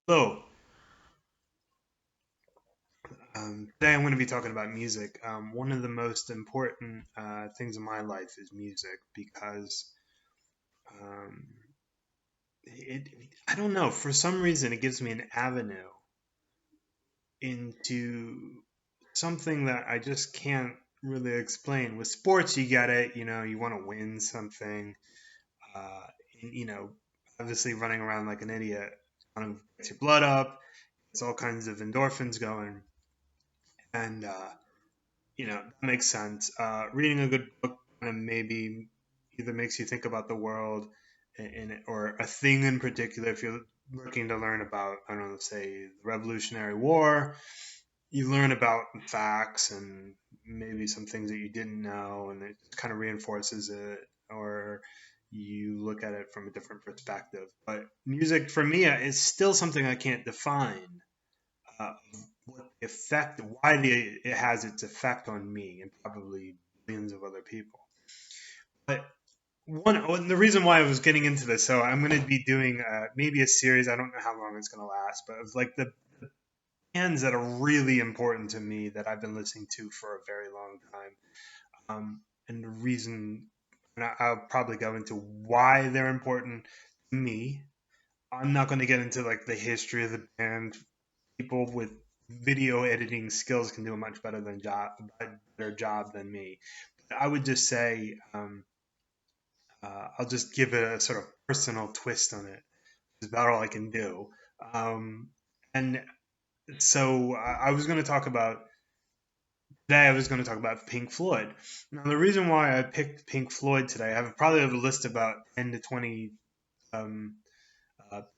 Hello. Today I'm going to be talking about music. One of the most important things in my life is music because um, it, I don't know, for some reason it gives me an avenue into something that I just can't really explain. With sports, you get it, you want to win something, uh, and, obviously running around like an idiot kind of gets your blood up, it's all kinds of endorphins going, and that makes sense. Reading a good book kind of maybe either makes you think about the world or a thing in particular. If you're looking to learn about, I don't know, say the Revolutionary War, you learn about facts and maybe some things that you didn't know, and it kind of reinforces it, or you look at it from a different perspective. But music for me is still something I can't define uh, what the effect, it has its effect on me and probably millions of other people. But the reason why I was getting into this, so I'm going to be doing maybe a series. I don't know how long it's going to last, but of like the bands that are really important to me that I've been listening to for a very long time. And the reason, and I'll probably go into why they're important to me. I'm not going to get into like the history of the band. People with video editing skills can do a much better job than me. But I would just say I'll just give it a sort of personal twist on it. It's about all I can do. Um, and so I was going to talk about today. I was going to talk about Pink Floyd. Now the reason why I picked Pink Floyd today, I have probably have a list of about 10 to 20 um,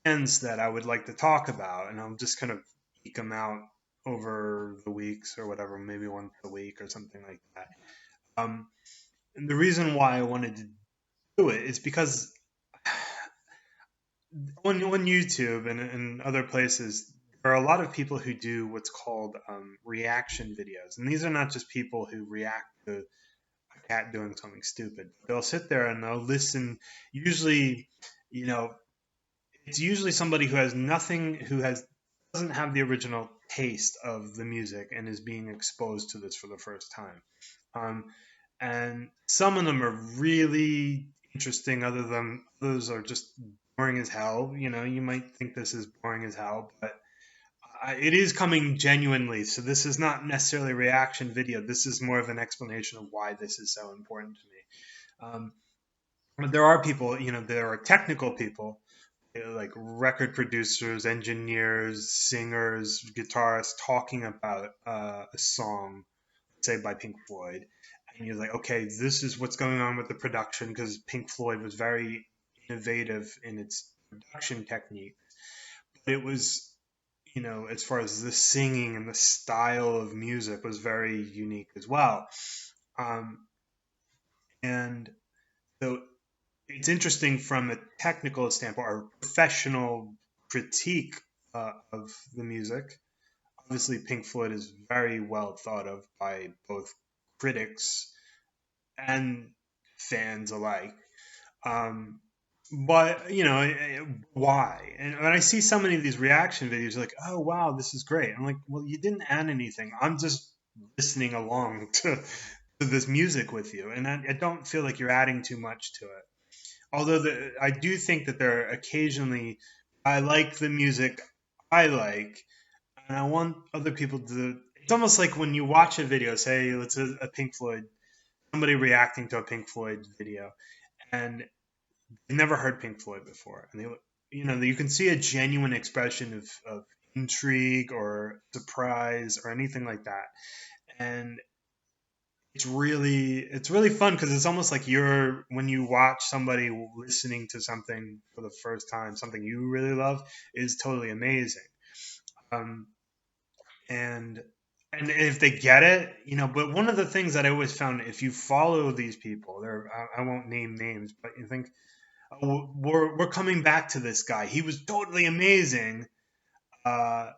bands that I would like to talk about, and I'll just kind of eke them out over the weeks or whatever, maybe once a week or something like that. And the reason why I wanted to do it is because on YouTube and other places, there are a lot of people who do what's called reaction videos, and these are not just people who react to a cat doing something stupid. They'll sit there and they'll listen. Usually, you know, it's usually somebody who has nothing, who has doesn't have the original taste of the music and is being exposed to this for the first time. Um, and some of them are really interesting. Others are just boring as hell. You might think this is boring as hell, but it is coming genuinely. So this is not necessarily a reaction video. This is more of an explanation of why this is so important to me. But there are people, there are technical people like record producers, engineers, singers, guitarists talking about a song, say by Pink Floyd, and you're like, okay, this is what's going on with the production because Pink Floyd was very innovative in its production technique, but it was, as far as the singing and the style of music was very unique as well. Um, and so it's interesting from a technical standpoint or professional critique of the music. Obviously, Pink Floyd is very well thought of by both critics and fans alike. Um, but why? And when I see so many of these reaction videos, like, oh wow, this is great. I'm like, well, you didn't add anything. I'm just listening along to this music with you, and I don't feel like you're adding too much to it. Although I do think that there are occasionally I like the music I like, and I want other people to. It's almost like when you watch a video, say let's a Pink Floyd, somebody reacting to a Pink Floyd video, and they've never heard Pink Floyd before, and you can see a genuine expression of intrigue or surprise or anything like that, and it's really fun because it's almost like you're when you watch somebody listening to something for the first time, something you really love is totally amazing. Um, and and if they get it, but one of the things that I always found, if you follow these people, I won't name names, but you think, oh, we're coming back to this guy. He was totally amazing uh,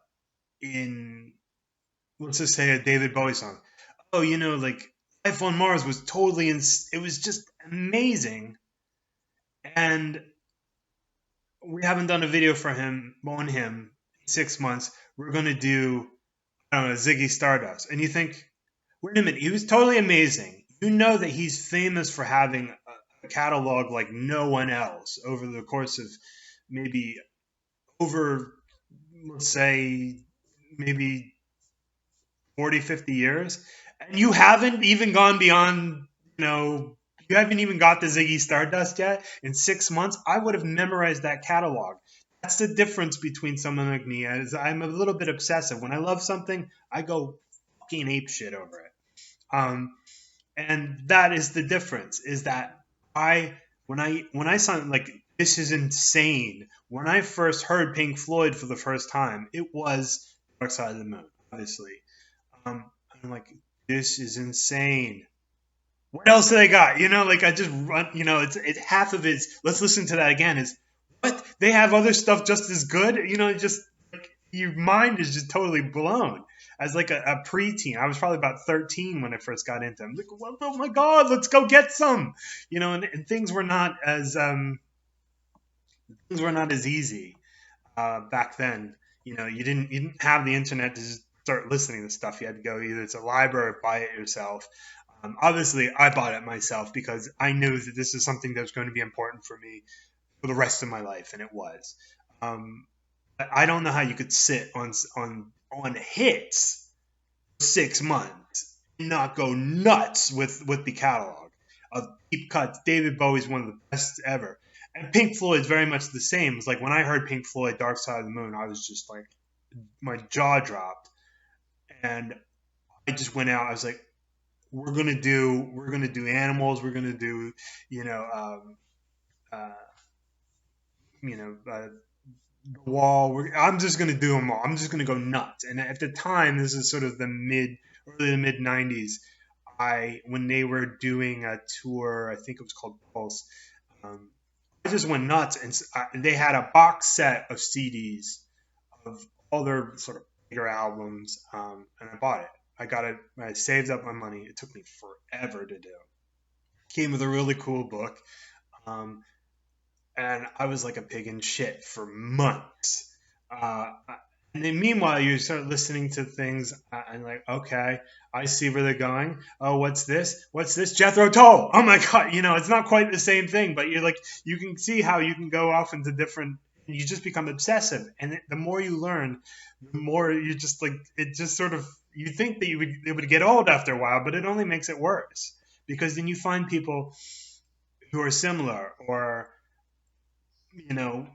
in, let's just say, a David Bowie song. Oh, like Life on Mars was it was just amazing. And we haven't done a video for him on him 6 months, we're going to do, I don't know, Ziggy Stardust. And you think, wait a minute, he was totally amazing. You know that he's famous for having a catalog like no one else over the course of maybe over, let's say, maybe 40, 50 years. And you haven't even gone beyond, you haven't even got the Ziggy Stardust yet. In 6 months, I would have memorized that catalog. That's the difference between someone like me. As I'm a little bit obsessive. When I love something, I go fucking ape shit over it. And that is the difference. Is that when I saw like this is insane. When I first heard Pink Floyd for the first time, it was Dark Side of the Moon, obviously. I'm like, this is insane. What else do they got? Like I just run. It's half of it's. Let's listen to that again. Is what they have other stuff just as good. Just like your mind is just totally blown. As like a preteen, I was probably about 13 when I first got into them. Like, oh my god, let's go get some. And things were not as easy back then. You didn't have the internet to just start listening to stuff. You had to go either to a library or buy it yourself. Obviously, I bought it myself because I knew that this is something that was going to be important for me for the rest of my life, and it was. I don't know how you could sit on hits for 6 months and not go nuts with the catalog of deep cuts. David Bowie's one of the best ever. And Pink Floyd's very much the same. It's like when I heard Pink Floyd, Dark Side of the Moon, I was just like, my jaw dropped. And I just went out. I was like, we're gonna do animals. We're gonna do, uh, the wall. I'm just gonna do them all. I'm just gonna go nuts. And at the time, this is sort of early to mid '90s. When they were doing a tour, I think it was called Pulse. I just went nuts, and they had a box set of CDs of all their sort of bigger albums, and I bought it. I got it. I saved up my money. It took me forever to do. Came with a really cool book, um, and I was like a pig in shit for months. Uh, and then meanwhile, you start listening to things, and like, okay, I see where they're going. Oh, what's this? What's this? Jethro Tull. Oh my god, it's not quite the same thing, but you're like, you can see how you can go off into different. You just become obsessive, and the more you learn, the more you just like it. Just sort of you think that it would get old after a while, but it only makes it worse because then you find people who are similar, or you know,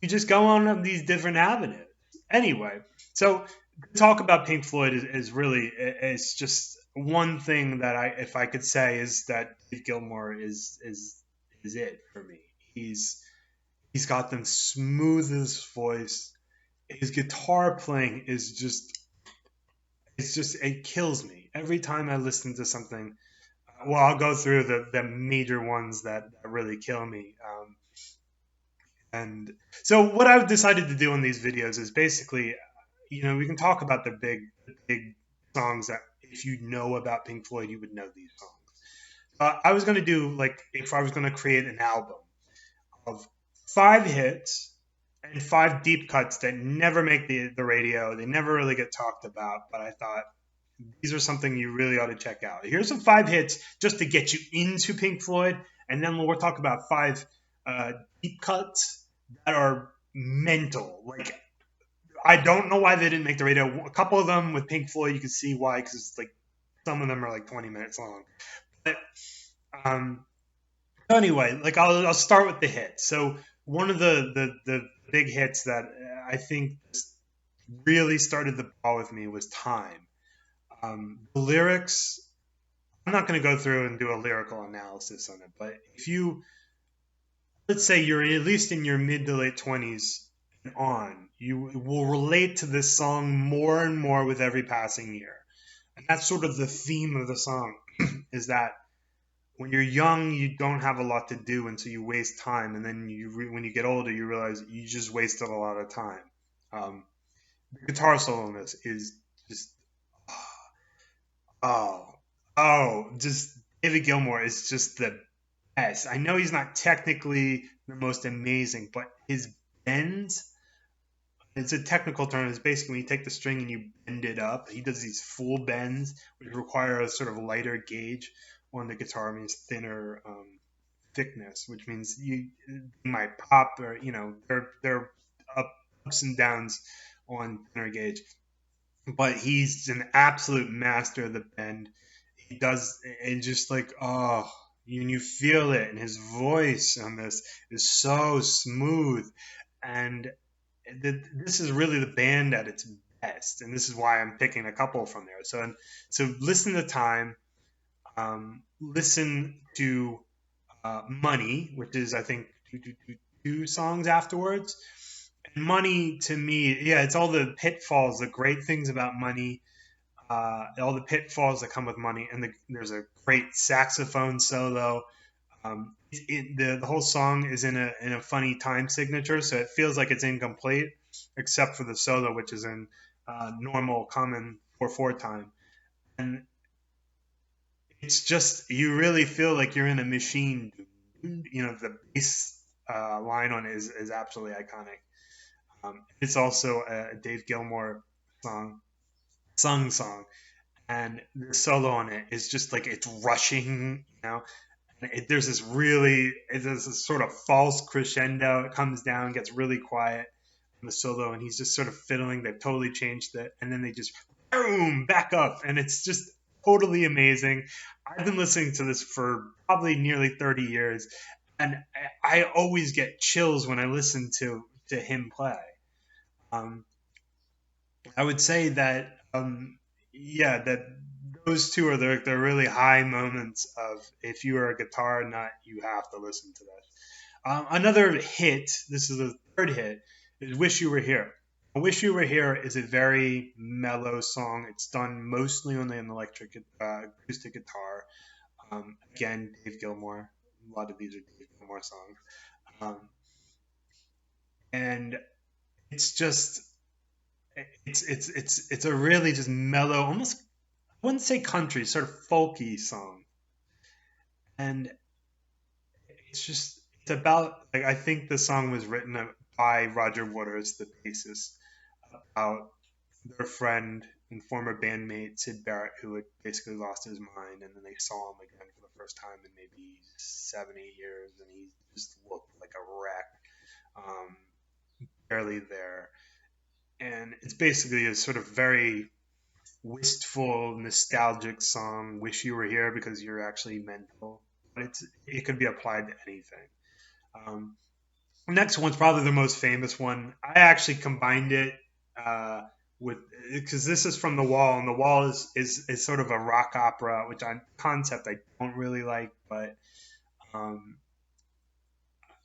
you just go on these different avenues. Anyway, so talk about Pink Floyd is really it's just one thing that if I could say is that Dave Gilmour is it for me. He's got the smoothest voice. His guitar playing is it kills me every time I listen to something. Well, I'll go through the major ones that really kill me. And so what I've decided to do in these videos is basically, we can talk about the big songs that if you know about Pink Floyd, you would know these songs. I was going to do like if I was going to create an album of 5 hits and 5 deep cuts that never make the radio. They never really get talked about, but I thought these are something you really ought to check out. Here's some 5 hits just to get you into Pink Floyd, and then we'll talk about 5 deep cuts that are mental. Like, I don't know why they didn't make the radio. A couple of them with Pink Floyd, you can see why, because like some of them are like 20 minutes long. But anyway, like I'll start with the hits. So one of the big hits that I think really started the ball with me was Time. The lyrics, I'm not going to go through and do a lyrical analysis on it, but if you, let's say you're at least in your mid to late 20s and on, you will relate to this song more and more with every passing year. And that's sort of the theme of the song, is that when you're young, you don't have a lot to do, and so you waste time. And then when you get older, you realize you just wasted a lot of time. The guitar solo in this is just, just David Gilmour is just the best. I know he's not technically the most amazing, but his bends It's a technical term. It's basically when you take the string and you bend it up. He does these full bends, which require a sort of lighter gauge on the guitar, means thinner thickness, which means you might pop, or they're ups and downs on thinner gauge. But he's an absolute master of the bend. He does, and just like, oh, you feel it, and his voice on this is so smooth, and this is really the band at its best, and this is why I'm picking a couple from there. So listen to Time, listen to Money, which is, I think, two songs afterwards. And Money, to me, yeah, it's all the pitfalls, the great things about Money, all the pitfalls that come with Money, and there's a great saxophone solo. The whole song is in a funny time signature, so it feels like it's incomplete, except for the solo, which is in normal, common 4/4 time, and it's just, you really feel like you're in a machine. The bass line on it is absolutely iconic. It's also a Dave Gilmour song, and the solo on it is just like, it's rushing, there's this sort of false crescendo. It comes down, gets really quiet in the solo, and he's just sort of fiddling. They've totally changed it, and then they just boom back up, and it's just totally amazing. I've been listening to this for probably nearly 30 years, and I always get chills when I listen to him play. Um, I would say that, yeah, that those two are the really high moments of, if you are a guitar nut, you have to listen to this. Another hit, this is the third hit, is Wish You Were Here. Wish You Were Here is a very mellow song. It's done mostly on an electric acoustic guitar. Again, Dave Gilmour. A lot of these are Dave Gilmour songs. Um, and it's just, it's a really just mellow, almost, I wouldn't say country, sort of folky song. And it's about, like, I think the song was written by Roger Waters, the bassist, about their friend and former bandmate Sid Barrett, who had basically lost his mind, and then they saw him again for the first time in maybe 7-8 years, and he just looked like a wreck, barely there. And it's basically a sort of very wistful, nostalgic song. Wish you were here because you're actually mental, but it could be applied to anything. Um, Next one's probably the most famous one. I actually combined it with, because this is from The Wall, and The Wall is sort of a rock opera, which concept I don't really like, but um,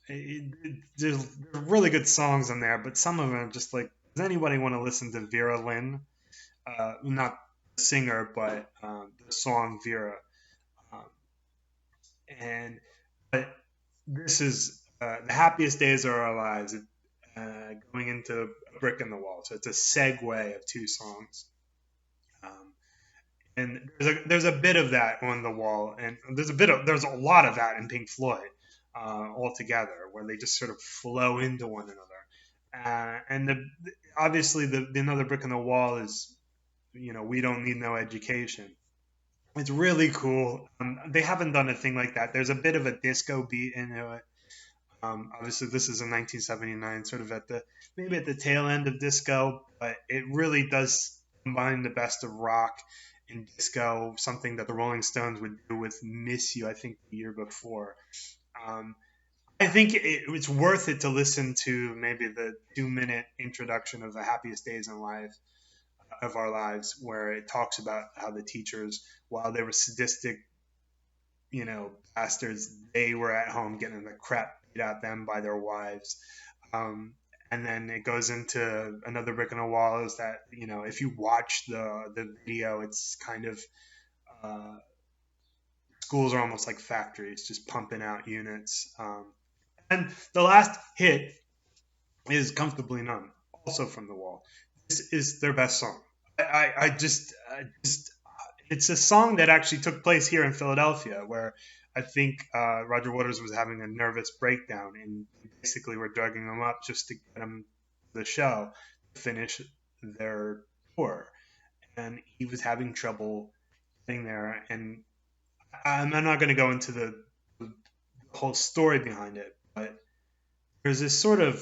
there's really good songs in there, but some of them are just like, does anybody want to listen to Vera Lynn? Not the singer, but the song Vera. Um, and but this is The Happiest Days of Our Lives, going into A Brick in the Wall. So it's a segue of two songs. Um, and there's a bit of that on The Wall, and there's a lot of that in Pink Floyd altogether, where they just sort of flow into one another. Obviously the Another Brick in the Wall is, We Don't Need No Education. It's really cool. They haven't done a thing like that. There's a bit of a disco beat into it. Obviously, this is in 1979, sort of maybe at the tail end of disco, but it really does combine the best of rock and disco, something that the Rolling Stones would do with "Miss You," I think, the year before. Um, I think it's worth it to listen to maybe the 2-minute introduction of The Happiest Days of Our Lives, where it talks about how the teachers, while they were sadistic, bastards, they were at home getting the crap beat out them by their wives. And then it goes into Another Brick in the Wall, is that, if you watch the video, it's kind of, schools are almost like factories, just pumping out units. And the last hit is Comfortably Numb, also from The Wall. This is their best song. I just it's a song that actually took place here in Philadelphia, where I think Roger Waters was having a nervous breakdown, and basically were drugging him up just to get him to the show. finish their tour, and he was having trouble getting there. And I'm not going to go into the whole story behind it, but there's this sort of,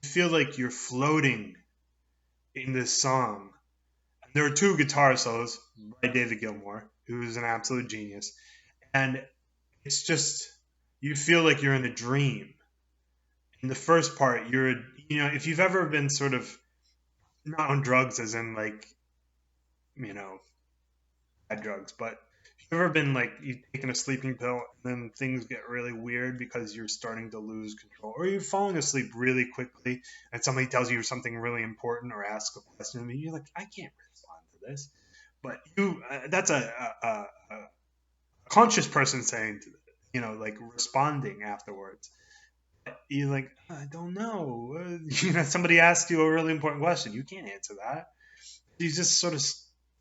you feel like you're floating in this song. And there are two guitar solos by David Gilmour, who is an absolute genius, and it's just, you feel like you're in a dream. In the first part, if you've ever been sort of not on drugs, as in like, you know, bad drugs, but if you've ever been like, you've taken a sleeping pill and then things get really weird because you're starting to lose control, or you're falling asleep really quickly and somebody tells you something really important or asks a question, and you're like, I can't respond to this. But that's a conscious person saying, like responding afterwards. You're like, I don't know. Somebody asked you a really important question. You can't answer that. You just sort of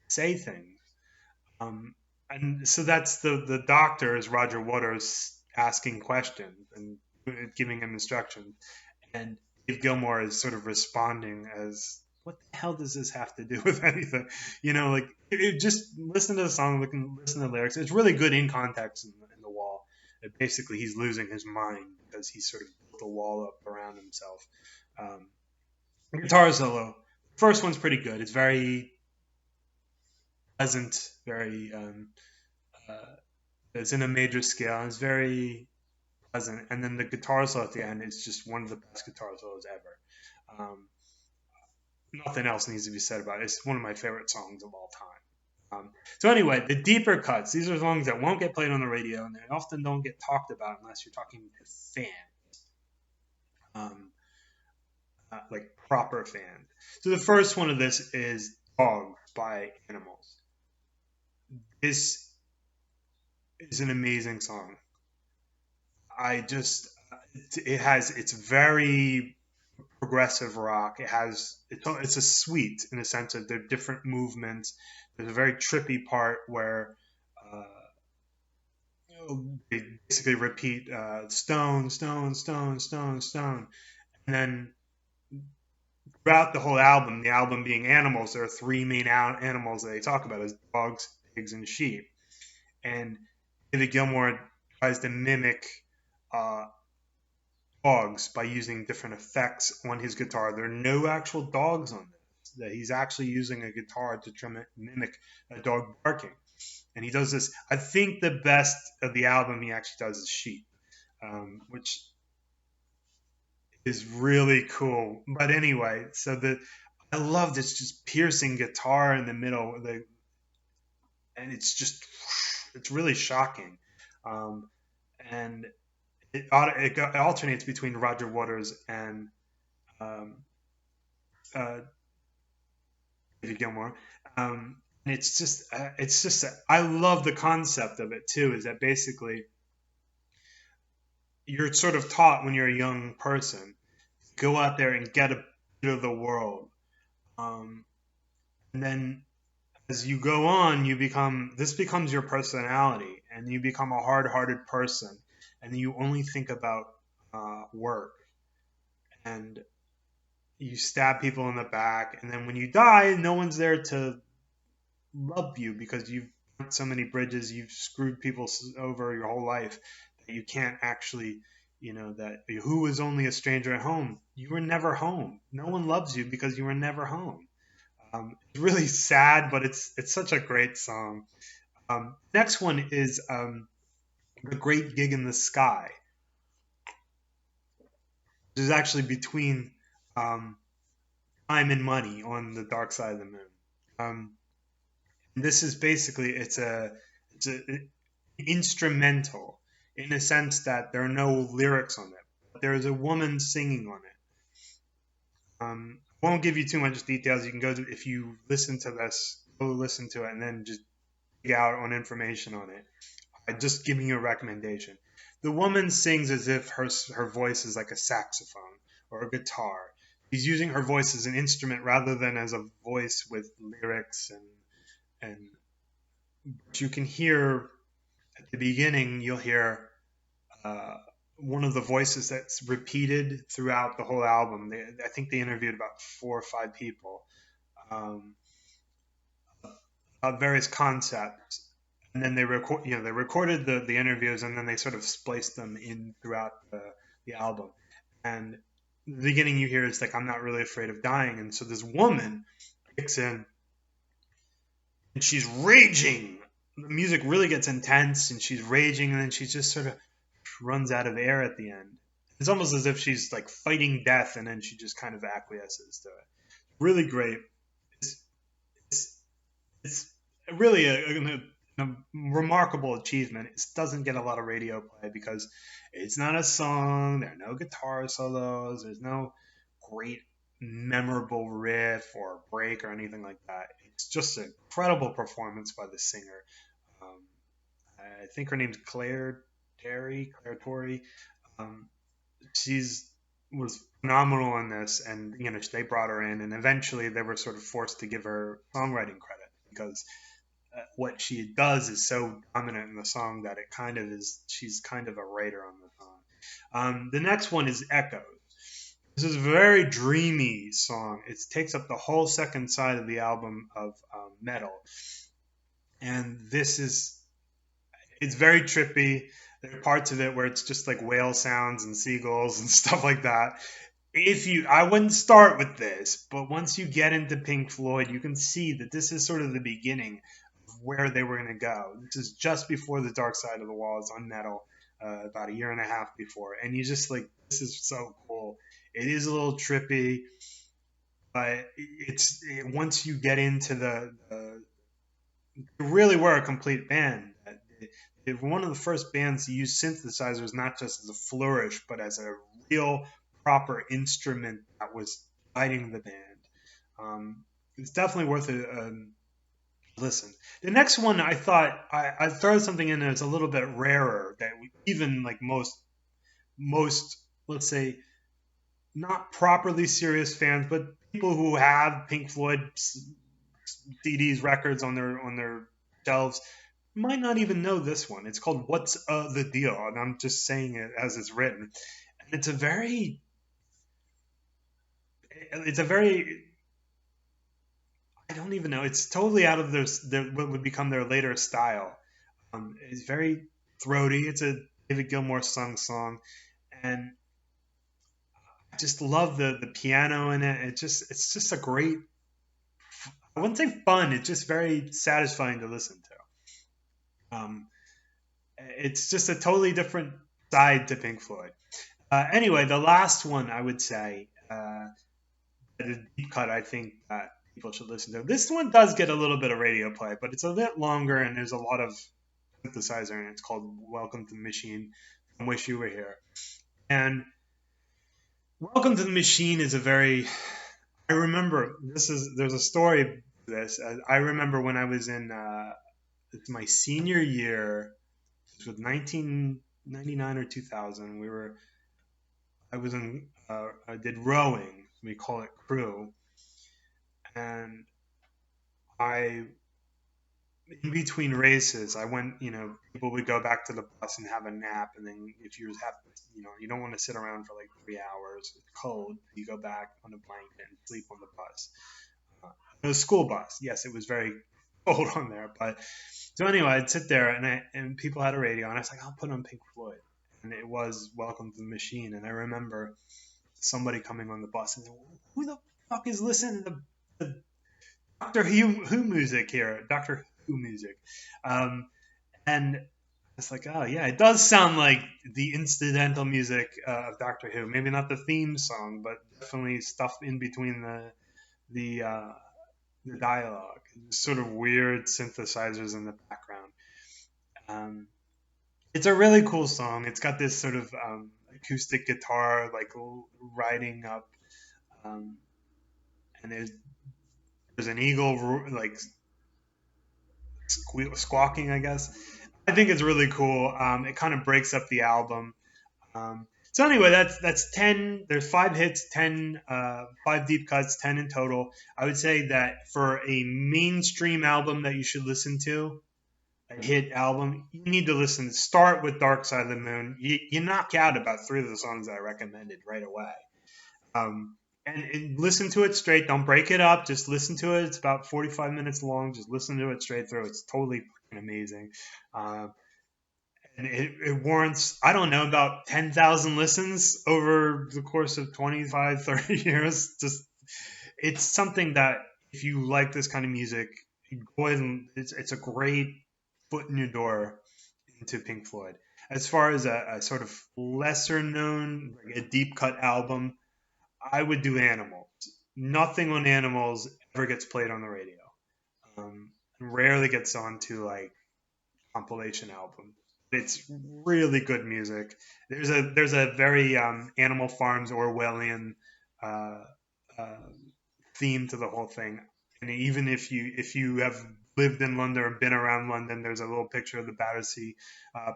say things. And so that's the doctor is Roger Waters asking questions and giving him instructions. And Dave Gilmour is sort of responding as, what the hell does this have to do with anything? Just listen to the song, listen to the lyrics. It's really good in context in the wall. Basically, he's losing his mind because he sort of built a wall up around himself. Guitar solo. First one's pretty good. It's very pleasant, very it's in a major scale, and it's very pleasant. And then the guitar solo at the end is just one of the best guitar solos ever. Nothing else needs to be said about it. It's one of my favorite songs of all time. So anyway, the deeper cuts, these are songs that won't get played on the radio, and they often don't get talked about unless you're talking to fans, like proper fans. So the first one of this is Dogs by Animals. This is an amazing song. It's very progressive rock. It's a suite in the sense of there are different movements. There's a very trippy part where they basically repeat stone, stone, stone, stone, stone, and then throughout the whole album, the album being animals, there are three main animals that they talk about as dogs, pigs, and sheep. And David Gilmour tries to mimic dogs by using different effects on his guitar. There are no actual dogs on this. That he's actually using a guitar to mimic a dog barking. And he does this. I think the best of the album he actually does is Sheep, which is really cool. But anyway, I love this just piercing guitar in the middle, and it's really shocking. And it alternates between Roger Waters and David Gilmour. And I love the concept of it too, is that basically you're sort of taught when you're a young person, go out there and get a bit of the world. And then as you go on, this becomes your personality, and you become a hard-hearted person, and you only think about work, and you stab people in the back, and then when you die, no one's there to love you because you've burnt so many bridges, you've screwed people over your whole life that you can't actually, that who was only a stranger at home? You were never home. No one loves you because you were never home. It's really sad, but it's such a great song. Next one is The Great Gig in the Sky. Which is actually between Time and Money on the Dark Side of the Moon. This is basically, it's an instrumental in the sense that there are no lyrics on it. But there is a woman singing on it. I won't give you too much details. You can if you listen to this, go listen to it and then just dig out on information on it. I'm just giving you a recommendation. The woman sings as if her voice is like a saxophone or a guitar. She's using her voice as an instrument rather than as a voice with lyrics, and you can hear at the beginning, you'll hear one of the voices that's repeated throughout the whole album. I think they interviewed about 4 or 5 people, um, of various concepts, and then they recorded the interviews, and then they sort of spliced them in throughout the album. And the beginning you hear is like, "I'm not really afraid of dying," and so this woman kicks in, and she's raging. The music really gets intense, and she's raging, and then she just sort of runs out of air at the end. It's almost as if she's like fighting death, and then she just kind of acquiesces to it. Really great. It's it's, it's really a remarkable achievement. It doesn't get a lot of radio play because it's not a song. There are no guitar solos. There's no great memorable riff or break or anything like that. It's just an incredible performance by the singer. Um, I think her name's Claire Torrey. Um, she's was phenomenal in this, and they brought her in, and eventually they were sort of forced to give her songwriting credit because what she does is so dominant in the song that it kind of is. She's kind of a writer on the song. The next one is Echoes. This is a very dreamy song. It takes up the whole second side of the album of Metal, and it's very trippy. There are parts of it where it's just like whale sounds and seagulls and stuff like that. I wouldn't start with this, but once you get into Pink Floyd, you can see that this is sort of the beginning of where they were going to go. This is just before the Dark Side of the Walls on Metal, about a year and a half before, and you just like, this is so cool. It is a little trippy, but once you get into they really were a complete band. They were one of the first bands to use synthesizers not just as a flourish, but as a real proper instrument that was guiding the band. It's definitely worth a listen. The next one, I thought I'd throw something in there that's a little bit rarer, that even like most, let's say, not properly serious fans, but people who have Pink Floyd CDs, records on their shelves might not even know this one. It's called "What's the Deal," and I'm just saying it as it's written. And it's a very I don't even know. It's totally out of what would become their later style. It's very throaty. It's a David Gilmour sung song, and I just love the piano in it. It's just a great. I wouldn't say fun. It's just very satisfying to listen to. It's just a totally different side to Pink Floyd. Anyway, the last one I would say, the deep cut, I think that people should listen to. This one does get a little bit of radio play, but it's a bit longer and there's a lot of synthesizer in it. It's called "Welcome to the Machine" from "Wish You Were Here." And "Welcome to the Machine" is I remember there's a story for this. I remember when I was in it's my senior year. It was 1999 or 2000. I did rowing. We call it crew. And in between races, I went, people would go back to the bus and have a nap. And then if you you don't want to sit around for like 3 hours, it's cold, you go back on a blanket and sleep on the bus. It was a school bus. Yes, it was very cold on there. But so anyway, I'd sit there and people had a radio and I was like, I'll put on Pink Floyd. And it was "Welcome to the Machine." And I remember somebody coming on the bus and saying, who the fuck is listening to the Doctor Who music here? Doctor Who music. And it's like, oh yeah, it does sound like the incidental music of Doctor Who. Maybe not the theme song, but definitely stuff in between the dialogue. Sort of weird synthesizers in the background. It's a really cool song. It's got this sort of acoustic guitar like riding up, and there's an eagle like squawking, I guess. I think it's really cool. It kind of breaks up the album. So anyway, that's 10. There's 5 hits, 10, 5 deep cuts, 10 in total. I would say that for a mainstream album that you should listen to, a hit album, you need to listen. Start with Dark Side of the Moon. You knock out about 3 of the songs that I recommended right away. And listen to it straight. Don't break it up. Just listen to it. It's about 45 minutes long. Just listen to it straight through. It's totally amazing. Uh, and it warrants, I don't know, about 10,000 listens over the course of 25, 30 years. Just, it's something that if you like this kind of music, go ahead and it's a great foot in your door into Pink Floyd. As far as a sort of lesser known, like a deep cut album, I would do Animals. Nothing on Animals ever gets played on the radio. Rarely gets onto like compilation albums. It's really good music. There's a very Animal Farms Orwellian uh, uh, theme to the whole thing. And even if you have lived in London or been around London, there's a little picture of the Battersea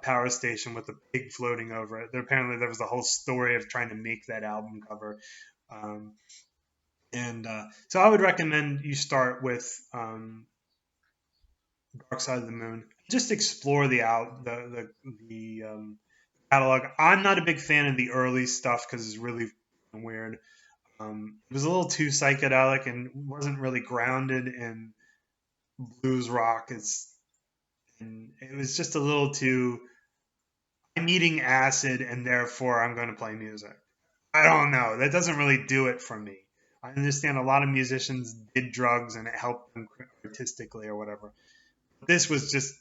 power station with a pig floating over it. Apparently, there was a whole story of trying to make that album cover. Um, and so I would recommend you start with Dark Side of the Moon. Just explore the catalog. I'm not a big fan of the early stuff because it's really weird. It was a little too psychedelic and wasn't really grounded in blues rock. And it was just a little too. I'm eating acid and therefore I'm going to play music. I don't know. That doesn't really do it for me. I understand a lot of musicians did drugs and it helped them artistically or whatever. This was just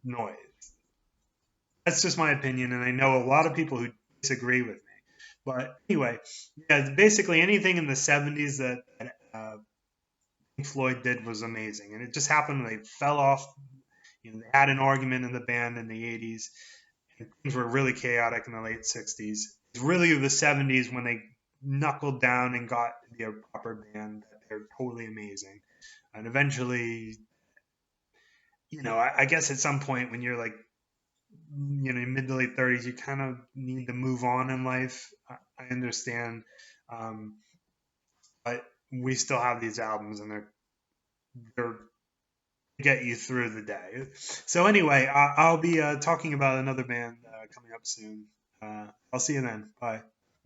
noise. That's just my opinion, and I know a lot of people who disagree with me. But anyway, yeah, basically anything in the 70s that Pink Floyd did was amazing. And it just happened they fell off. They had an argument in the band in the 80s, and things were really chaotic in the late 60s. It's really the 70s when they knuckled down and got their proper band. They're totally amazing. And eventually, I guess at some point when you're like, mid to late 30s, you kind of need to move on in life. I understand. Um, but we still have these albums and they're get you through the day. So anyway, I'll be talking about another band coming up soon. I'll see you then. Bye.